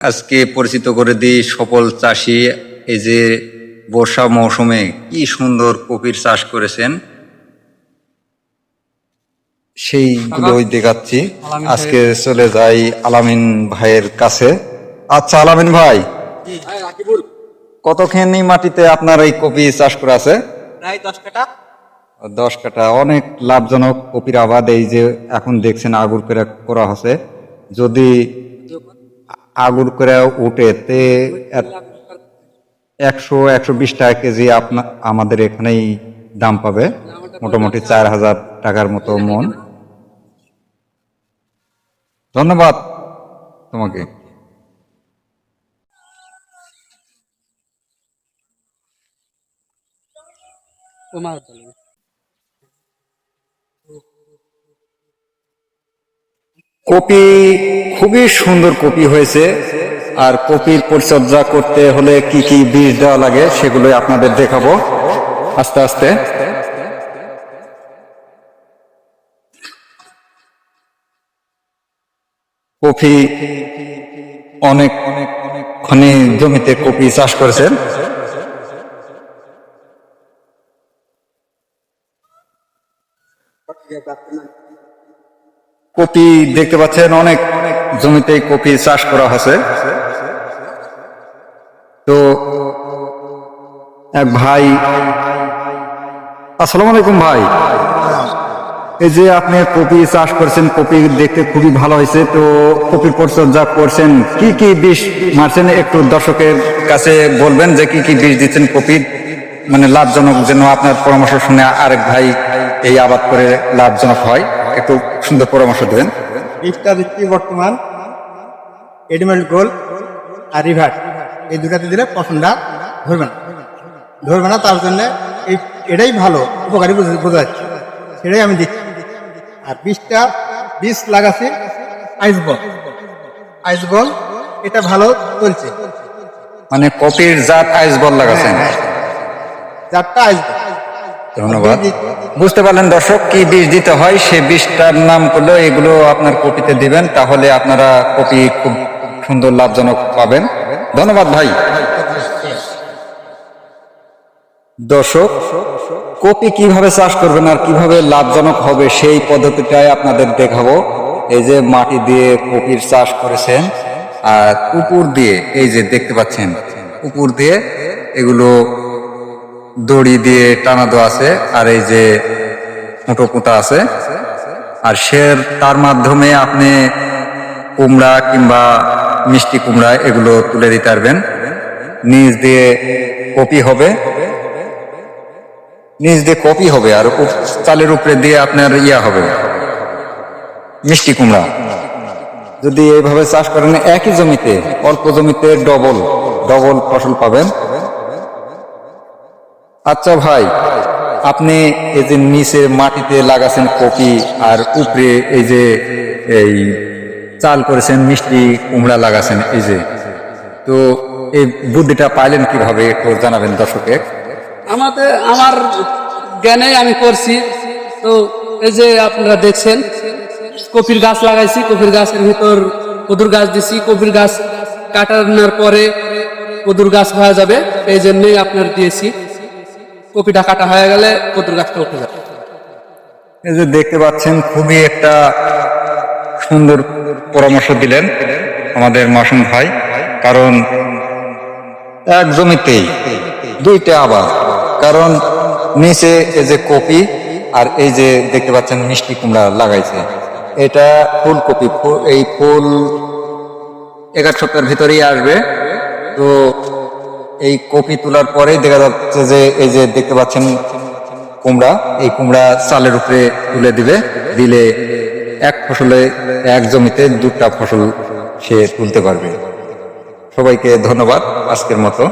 আজকে পরিচিত করে দিই সফল চাষি। এই যে বর্ষা মৌসুমে কি সুন্দর কপির চাষ করেছেন সেইগুলোই দেখাচ্ছি। আজকে চলে যাই আলামিন ভাইয়ের কাছে। আচ্ছা আলামিন ভাই, কতখানি মাটিতে আপনার এই কপি চাষ করা আছে? প্রায় 10 কাঠা। 10 কাঠা। অনেক লাভজনক কপির আবাদ। এই যে এখন দেখছেন আগুর করে করা হচ্ছে। যদি আগুর করে উঠে তে 100-120 টাকা কেজি আমাদের এখানেই দাম পাবে, মোটামুটি 4000 টাকার মতো মন। ধন্যবাদ তোমাকে। কপি খুবই সুন্দর কপি হয়েছে। আর কপির পরিচর্যা করতে হলে কি কি বীজ দেওয়া লাগে সেগুলোই আপনাদের দেখাবো আস্তে আস্তে। কপি অনেক অনেকখানি জমিতে কপি চাষ করেছেন। কপি দেখতে পাচ্ছেন অনেক জমিতে কপি চাষ করা হয়েছে। তো এক ভাই, আসসালামু আলাইকুম ভাই, এই যে আপনি কপি চাষ করছেন, কপি দেখতে খুবই ভালো হয়েছে। তো কপির পরিচর্যা করছেন, কি কি বীজ মারছেন একটু দর্শকের কাছে বলবেন যে কি কি বীজ দিচ্ছেন কপির, মানে লাভজনক, যেন আপনার পরামর্শ শুনে আরেক ভাই এই আবাদ করে লাভজনক হয়। একটু সুন্দর পরামর্শ দেবেন। বীজটা দিচ্ছি বর্তমান এডিমেল গোল্ড আর রিভার, এই দুটাতে দিলে পছন্দটা ধরবে না তার জন্য এটাই ভালো উপকারী বোঝা যাচ্ছে, সেটাই আমি দিচ্ছি। আর বীজ লাগাচ্ছি আইসবল, এটা ভালো চলছে। মানে কপির জাত আইসবল লাগাচ্ছেন? জাতটা আইসবল। ধন্যবাদ। বুঝতে পারলেন দর্শক, কি বীজ দিতে হয় সে বীজটার নাম করলো, এগুলো আপনার কপিতে দিবেন, তাহলে আপনারা কপি খুব সুন্দর লাভজনক পাবেন। ধন্যবাদ ভাই। দর্শক, কপি কিভাবে চাষ করবেন আর কিভাবে লাভজনক হবে সেই পদ্ধতিটাই আপনাদের দেখাবো। এই যে মাটি দিয়ে কপির চাষ করেছেন, আর উপর দিয়ে এই যে দেখতে পাচ্ছেন উপর দিয়ে এগুলো দড়ি দিয়ে টানা দেওয়া আছে, আর এই যে মুঠো পোঁতা আছে, আর তার মাধ্যমে আপনি কুমড়া কিংবা মিষ্টি কুমড়া এগুলো তুলে দিতে পারবেন। নিচ দিয়ে কপি হবে, আর চালের উপরে দিয়ে আপনার হবে মিষ্টি কুমড়া। যদি এইভাবে চাষ করেন একই জমিতে, অল্প জমিতে ডবল ফসল পাবেন। আচ্ছা ভাই, আপনি এই যে নিচে মাটিতে লাগাছেন কপি, আর উপরে এই যে এই চাল করেছেন মিষ্টি কুমড়া লাগাছেন, এই যে, তো এই বুদ্ধিটা পাইলেন কিভাবে একটু জানাবেন দর্শকে। আমার জ্ঞানে আমি করছি। তো এই যে আপনারা দেখছেন কপির গাছ লাগাইছি, কপির গাছের ভিতর কদুর গাছ দিছি, কপির গাছ কাটানোর পরে কদুর গাছ হয়ে যাবে, এই জন্যই আপনার দিয়েছি। কপিটা কাটা হয়ে গেলে কদুর গাছটা উঠে যাবে। এই যে দেখতে পাচ্ছেন খুবই একটা সুন্দর পরামর্শ দিলেন আমাদের মাসুম ভাই, কারণ এক জমিতেই দুইটা আবাদ, কারণ নিচে এই যে কপি আর এই যে দেখতে পাচ্ছেন মিষ্টি কুমড়া লাগাইছে, এটা ফুলকপি। এই ফুল 1 সপ্তাহের ভিতরেই আসবে। তো এই কপি তোলার পরেই দেখা যাচ্ছে যে এই যে দেখতে পাচ্ছেন কুমড়া, এই কুমড়া চালের উপরে তুলে দিলে এক জমিতে 2টা ফসল সে তুলতে পারবে। সবাইকে ধন্যবাদ আজকের মতো।